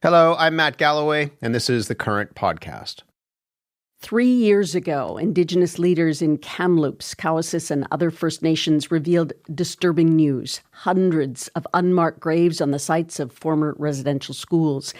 Hello, I'm Matt Galloway, and this is the Current Podcast. 3 years ago, Indigenous leaders in Kamloops, Cowessess, and other First Nations revealed disturbing news. Hundreds of unmarked graves on the sites of former residential schools.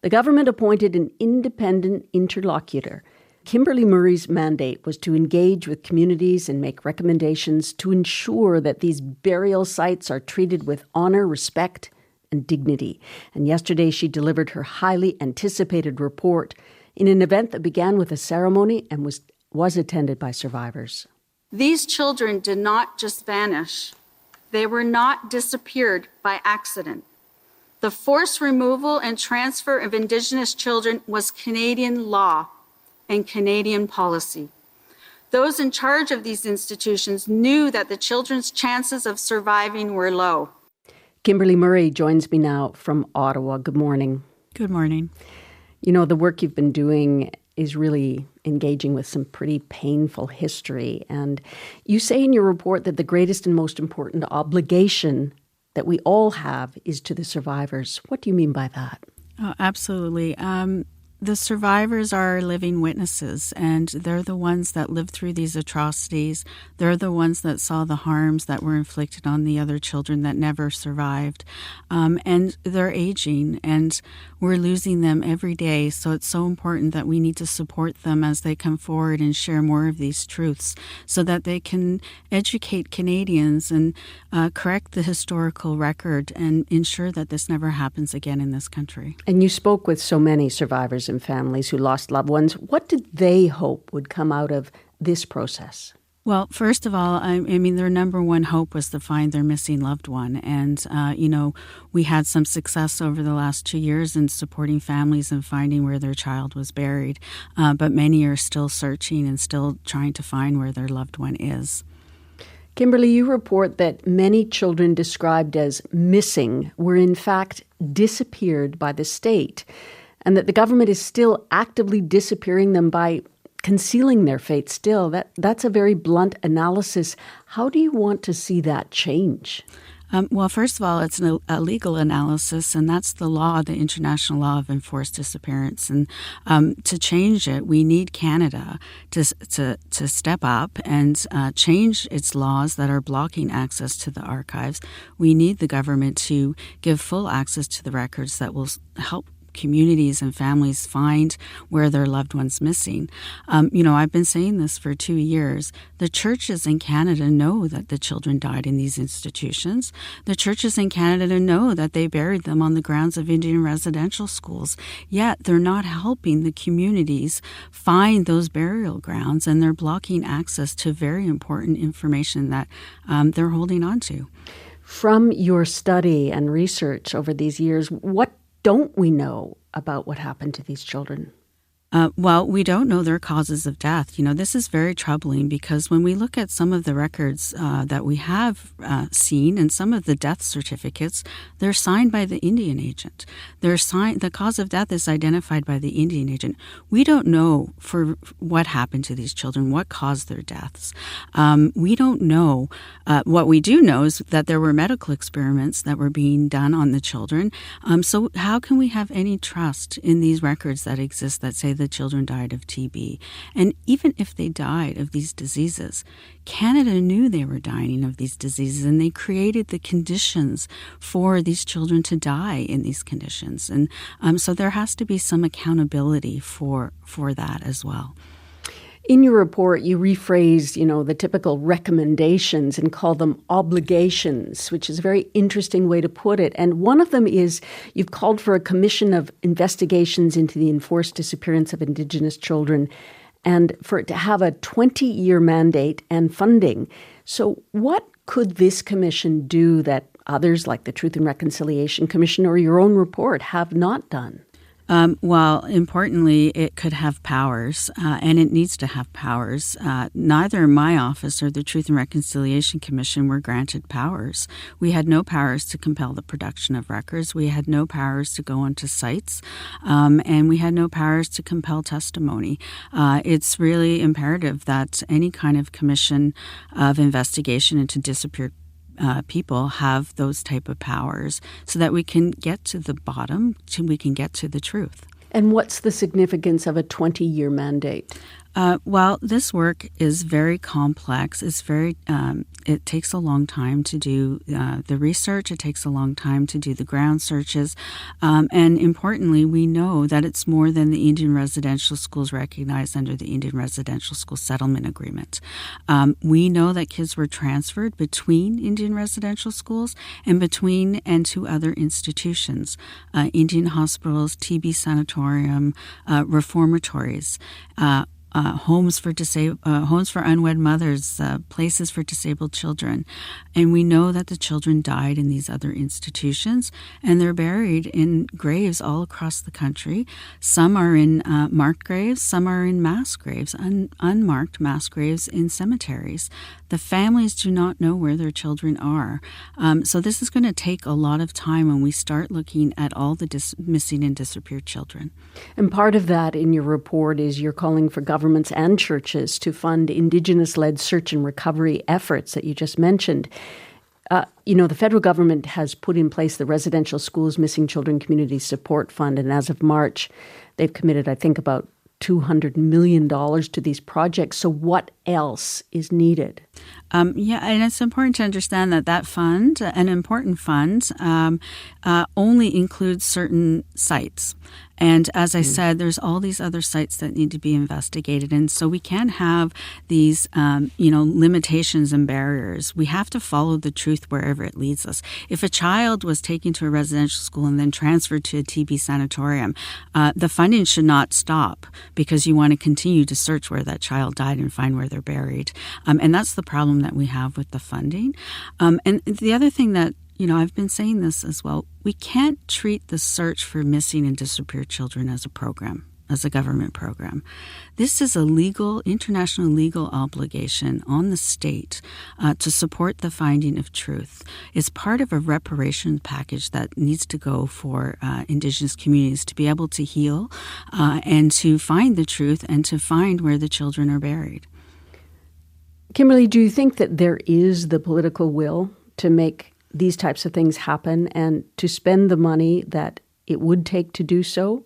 The government appointed an independent interlocutor. Kimberly Murray's mandate was to engage with communities and make recommendations to ensure that these burial sites are treated with honor, respect, and dignity. And yesterday she delivered her highly anticipated report in an event that began with a ceremony and was attended by survivors. These children did not just vanish. They were not disappeared by accident. The forced removal and transfer of Indigenous children was Canadian law and Canadian policy. Those in charge of these institutions knew that the children's chances of surviving were low. Kimberly Murray joins me now from Ottawa. Good morning. Good morning. You know, the work you've been doing is really engaging with some pretty painful history. And you say in your report that the greatest and most important obligation that we all have is to the survivors. What do you mean by that? Oh, absolutely. The survivors are living witnesses, and they're the ones that lived through these atrocities. They're the ones that saw the harms that were inflicted on the other children that never survived. And they're aging, and we're losing them every day. So it's so important that we need to support them as they come forward and share more of these truths so that they can educate Canadians and correct the historical record and ensure that this never happens again in this country. And you spoke with so many survivors and families who lost loved ones. What did they hope would come out of this process? Well, first of all, I mean, their number one hope was to find their missing loved one. And, we had some success over the last 2 years in supporting families and finding where their child was buried. But many are still searching and still trying to find where their loved one is. Kimberly, you report that many children described as missing were in fact disappeared by the state, and that the government is still actively disappearing them by concealing their fate still. That's a very blunt analysis. How do you want to see that change? Well, first of all, it's a legal analysis, and that's the law, the international law of enforced disappearance. And to change it, we need Canada to step up and change its laws that are blocking access to the archives. We need the government to give full access to the records that will help communities and families find where their loved one's missing. I've been saying this for 2 years. The churches in Canada know that the children died in these institutions. The churches in Canada know that they buried them on the grounds of Indian residential schools. Yet they're not helping the communities find those burial grounds, and they're blocking access to very important information that they're holding on to. From your study and research over these years, what don't we know about what happened to these children? Well, we don't know their causes of death. This is very troubling because when we look at some of the records that we have seen and some of the death certificates, they're signed by the Indian agent. The cause of death is identified by the Indian agent. We don't know for what happened to these children, what caused their deaths. We don't know. What we do know is that there were medical experiments that were being done on the children. So how can we have any trust in these records that exist that say the children died of TB? And even if they died of these diseases, Canada knew they were dying of these diseases, and they created the conditions for these children to die in these conditions. And so there has to be some accountability for that as well. In your report, you rephrase, the typical recommendations and call them obligations, which is a very interesting way to put it. And one of them is you've called for a commission of investigations into the enforced disappearance of Indigenous children and for it to have a 20-year mandate and funding. So what could this commission do that others like the Truth and Reconciliation Commission or your own report have not done? Well, importantly, it could have powers, and it needs to have powers. Neither my office or the Truth and Reconciliation Commission were granted powers. We had no powers to compel the production of records. We had no powers to go onto sites, and we had no powers to compel testimony. It's really imperative that any kind of commission of investigation into disappeared people have those type of powers so that we can get to the bottom, we can get to the truth. And what's the significance of a 20-year mandate? Well, this work is very complex. It takes a long time to do the research. It takes a long time to do the ground searches. And importantly, we know that it's more than the Indian residential schools recognized under the Indian Residential School Settlement Agreement. We know that kids were transferred between Indian residential schools and to other institutions, Indian hospitals, TB sanatorium, reformatories, homes for unwed mothers, places for disabled children. And we know that the children died in these other institutions, and they're buried in graves all across the country. Some are in marked graves, some are in mass graves, unmarked mass graves in cemeteries. The families do not know where their children are. So this is going to take a lot of time when we start looking at all the missing and disappeared children. And part of that in your report is you're calling for governments and churches to fund Indigenous-led search and recovery efforts that you just mentioned. The federal government has put in place the Residential Schools Missing Children Community Support Fund, and as of March, they've committed, I think, about $200 million to these projects. So what else is needed? And it's important to understand that fund, an important fund, only includes certain sites. And as I said, there's all these other sites that need to be investigated. And so we can't have these, limitations and barriers. We have to follow the truth wherever it leads us. If a child was taken to a residential school and then transferred to a TB sanatorium, the funding should not stop because you want to continue to search where that child died and find where they're buried. And that's the problem that we have with the funding. And the other thing that I've been saying this as well. We can't treat the search for missing and disappeared children as a program, as a government program. This is a international legal obligation on the state to support the finding of truth. It's part of a reparations package that needs to go for Indigenous communities to be able to heal and to find the truth and to find where the children are buried. Kimberly, do you think that there is the political will to make these types of things happen and to spend the money that it would take to do so?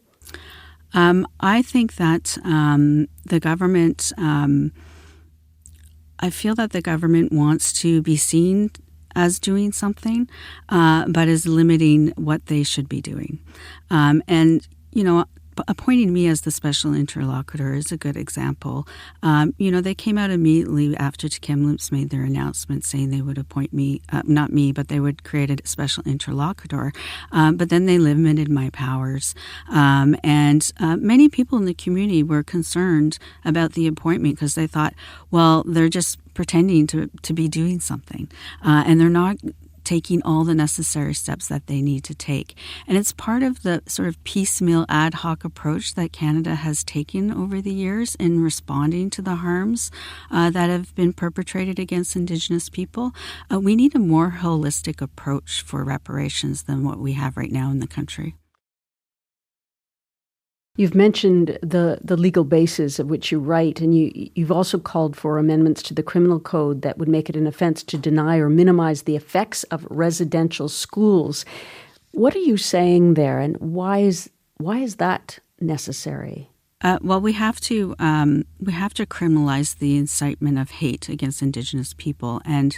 I think that the government, I feel that the government wants to be seen as doing something, but is limiting what they should be doing. Appointing me as the special interlocutor is a good example. They came out immediately after Kamloops made their announcement saying they would appoint me, not me, but they would create a special interlocutor. But then they limited my powers. And many people in the community were concerned about the appointment because they thought, well, they're just pretending to be doing something. And they're not taking all the necessary steps that they need to take. And it's part of the sort of piecemeal ad hoc approach that Canada has taken over the years in responding to the harms that have been perpetrated against Indigenous people. We need a more holistic approach for reparations than what we have right now in the country. You've mentioned the legal basis of which you write, and you've also called for amendments to the criminal code that would make it an offense to deny or minimize the effects of residential schools. What are you saying there, and why is that necessary? Well, we have to criminalize the incitement of hate against Indigenous people, and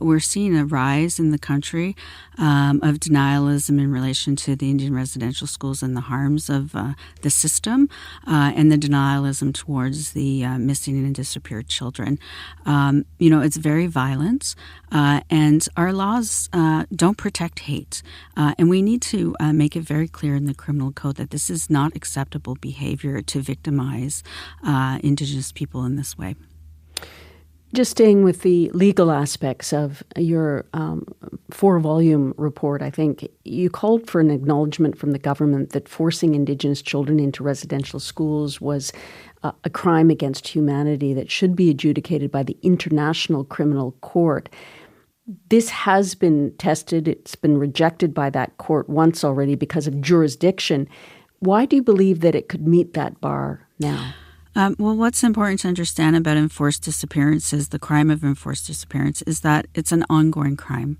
we're seeing a rise in the country of denialism in relation to the Indian residential schools and the harms of the system, and the denialism towards the missing and disappeared children. It's very violent, and our laws don't protect hate, and we need to make it very clear in the criminal code that this is not acceptable behavior to victimize Indigenous people in this way. Just staying with the legal aspects of your 4-volume report, I think you called for an acknowledgement from the government that forcing Indigenous children into residential schools was a crime against humanity that should be adjudicated by the International Criminal Court. This has been tested. It's been rejected by that court once already because of jurisdiction. Why do you believe that it could meet that bar now? Well, what's important to understand about enforced disappearances, the crime of enforced disappearance, is that it's an ongoing crime.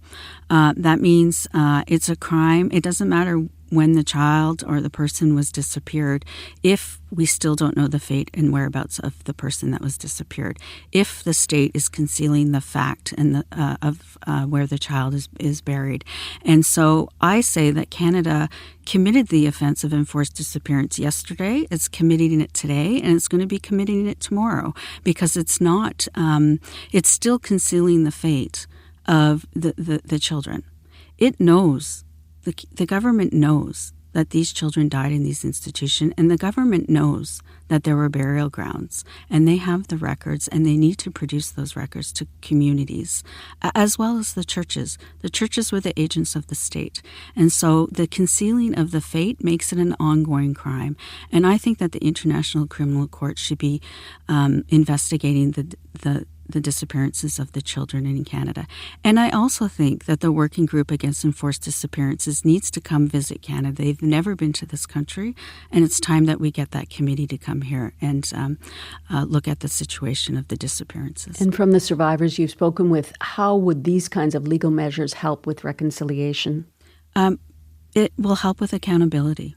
That means it's a crime. It doesn't matter when the child or the person was disappeared, if we still don't know the fate and whereabouts of the person that was disappeared, if the state is concealing the fact and of where the child is buried. And so I say that Canada committed the offense of enforced disappearance yesterday, it's committing it today, and it's going to be committing it tomorrow, because it's not, it's still concealing the fate of the children. It knows. The government knows that these children died in these institutions, and the government knows that there were burial grounds, and they have the records, and they need to produce those records to communities, as well as the churches. The churches were the agents of the state. And so the concealing of the fate makes it an ongoing crime. And I think that the International Criminal Court should be investigating the disappearances of the children in Canada. And I also think that the Working Group Against Enforced Disappearances needs to come visit Canada. They've never been to this country, and it's time that we get that committee to come here and look at the situation of the disappearances. And from the survivors you've spoken with, how would these kinds of legal measures help with reconciliation? It will help with accountability.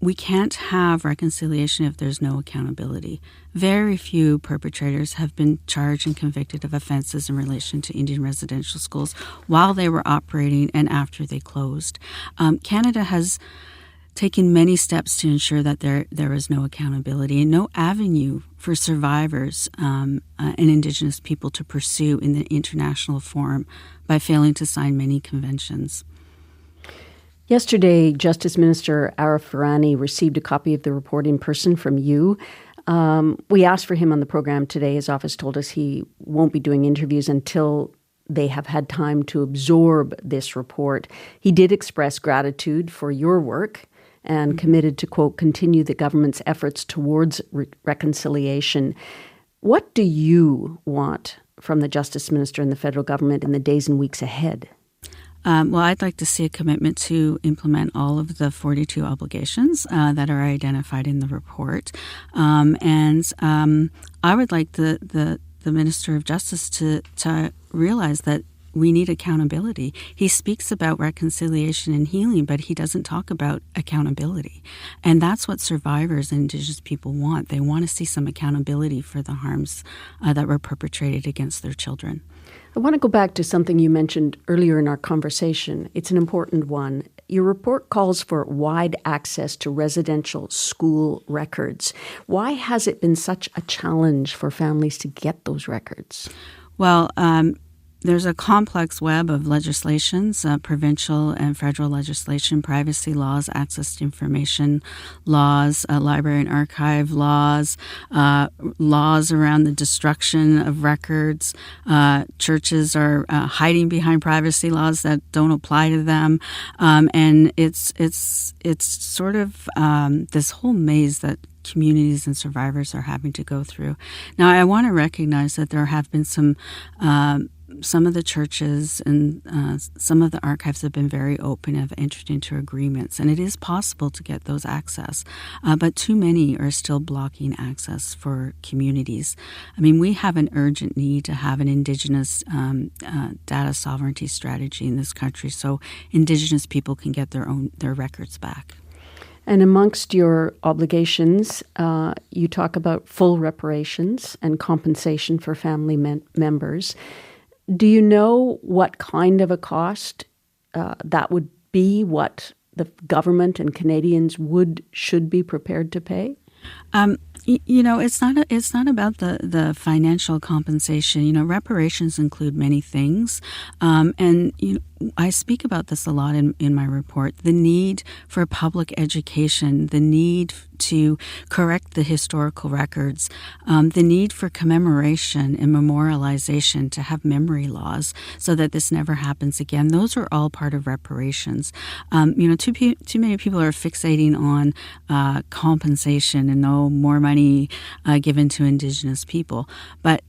We can't have reconciliation if there's no accountability. Very few perpetrators have been charged and convicted of offenses in relation to Indian residential schools while they were operating and after they closed. Canada has taken many steps to ensure that there is no accountability and no avenue for survivors and Indigenous people to pursue in the international forum by failing to sign many conventions. Yesterday, Justice Minister Arif Virani received a copy of the report in person from you. We asked for him on the program today. His office told us he won't be doing interviews until they have had time to absorb this report. He did express gratitude for your work and committed to, quote, continue the government's efforts towards reconciliation. What do you want from the Justice Minister and the federal government in the days and weeks ahead? Well, I'd like to see a commitment to implement all of the 42 obligations that are identified in the report. And I would like the Minister of Justice to realize that we need accountability. He speaks about reconciliation and healing, but he doesn't talk about accountability. And that's what survivors and Indigenous people want. They want to see some accountability for the harms that were perpetrated against their children. I want to go back to something you mentioned earlier in our conversation. It's an important one. Your report calls for wide access to residential school records. Why has it been such a challenge for families to get those records? Well, there's a complex web of legislations, provincial and federal legislation, privacy laws, access to information laws, library and archive laws, laws around the destruction of records. Churches are hiding behind privacy laws that don't apply to them, and it's sort of this whole maze that communities and survivors are having to go through. Now, I want to recognize that there have been some of the churches and some of the archives have been very open, have entered into agreements, and it is possible to get those access. But too many are still blocking access for communities. I mean, we have an urgent need to have an Indigenous data sovereignty strategy in this country so Indigenous people can get their records back. And amongst your obligations, you talk about full reparations and compensation for family members. Do you know what kind of a cost that would be, what the government and Canadians should be prepared to pay? It's not about the financial compensation. Reparations include many things. And I speak about this a lot in my report, the need for public education, the need to correct the historical records, the need for commemoration and memorialization, to have memory laws so that this never happens again. Those are all part of reparations. Too many people are fixating on compensation and more money given to Indigenous people. But,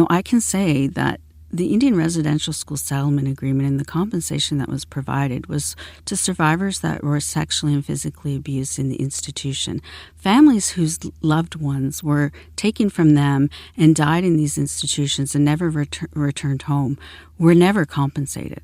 I can say that the Indian Residential School Settlement Agreement and the compensation that was provided was to survivors that were sexually and physically abused in the institution. Families whose loved ones were taken from them and died in these institutions and never returned home were never compensated.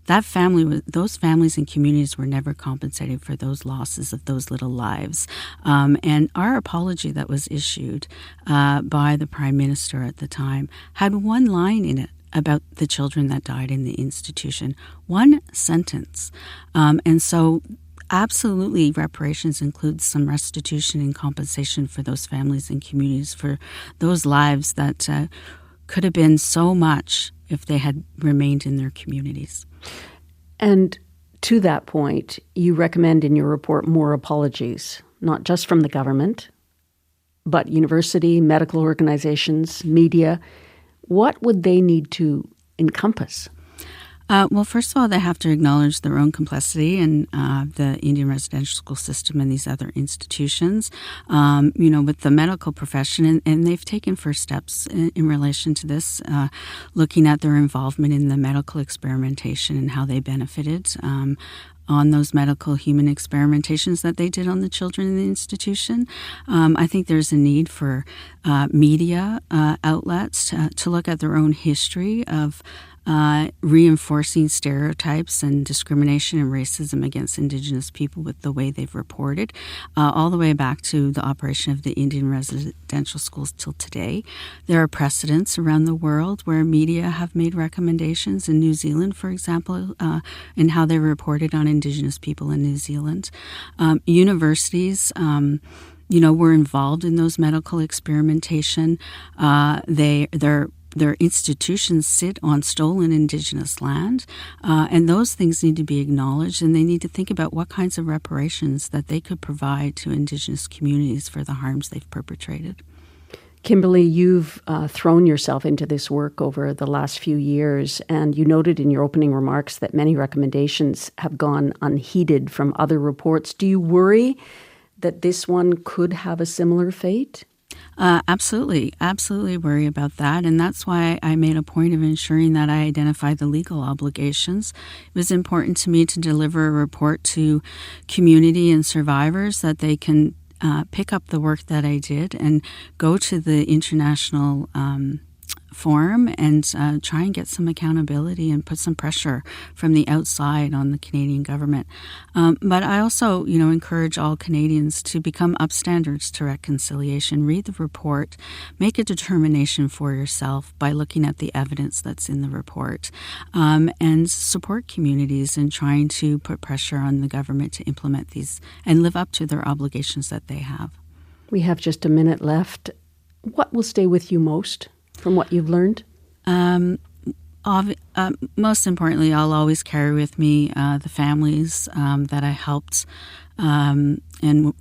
Those families and communities were never compensated for those losses of those little lives. And our apology that was issued by the Prime Minister at the time had one line in it about the children that died in the institution. One sentence. And so absolutely, reparations includes some restitution and compensation for those families and communities for those lives that could have been so much if they had remained in their communities. And to that point, you recommend in your report more apologies, not just from the government, but university, medical organizations, media. What would they need to encompass? Well, first of all, they have to acknowledge their own complicity in the Indian residential school system and these other institutions, with the medical profession. And they've taken first steps in relation to this, looking at their involvement in the medical experimentation and how they benefited on those medical human experimentations that they did on the children in the institution. I think there's a need for media outlets to look at their own history of reinforcing stereotypes and discrimination and racism against Indigenous people with the way they've reported, all the way back to the operation of the Indian residential schools till today. There are precedents around the world where media have made recommendations in New Zealand, for example, in how they reported on Indigenous people in New Zealand. Universities were involved in those medical experimentation. Their institutions sit on stolen Indigenous land, and those things need to be acknowledged, and they need to think about what kinds of reparations that they could provide to Indigenous communities for the harms they've perpetrated. Kimberly, you've thrown yourself into this work over the last few years, and you noted in your opening remarks that many recommendations have gone unheeded from other reports. Do you worry that this one could have a similar fate? Absolutely worry about that. And that's why I made a point of ensuring that I identify the legal obligations. It was important to me to deliver a report to community and survivors that they can pick up the work that I did and go to the international forum and try and get some accountability and put some pressure from the outside on the Canadian government. But I also, encourage all Canadians to become upstanders to reconciliation. Read the report, make a determination for yourself by looking at the evidence that's in the report, and support communities in trying to put pressure on the government to implement these and live up to their obligations that they have. We have just a minute left. What will stay with you most from what you've learned? Most importantly, I'll always carry with me the families that I helped and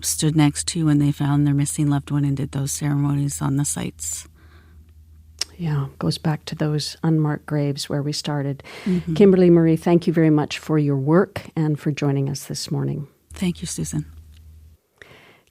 stood next to when they found their missing loved one and did those ceremonies on the sites. Yeah, goes back to those unmarked graves where we started. Mm-hmm. Kimberly Murray, thank you very much for your work and for joining us this morning. Thank you, Susan.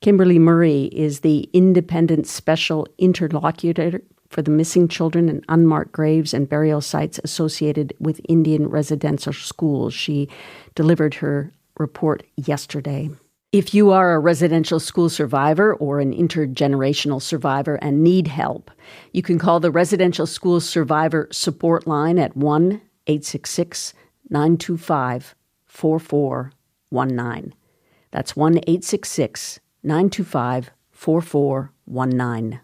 Kimberly Murray is the independent special interlocutor for the missing children and unmarked graves and burial sites associated with Indian residential schools. She delivered her report yesterday. If you are a residential school survivor or an intergenerational survivor and need help, you can call the Residential School Survivor Support Line at 1-866-925-4419. That's 1-866-925-4419.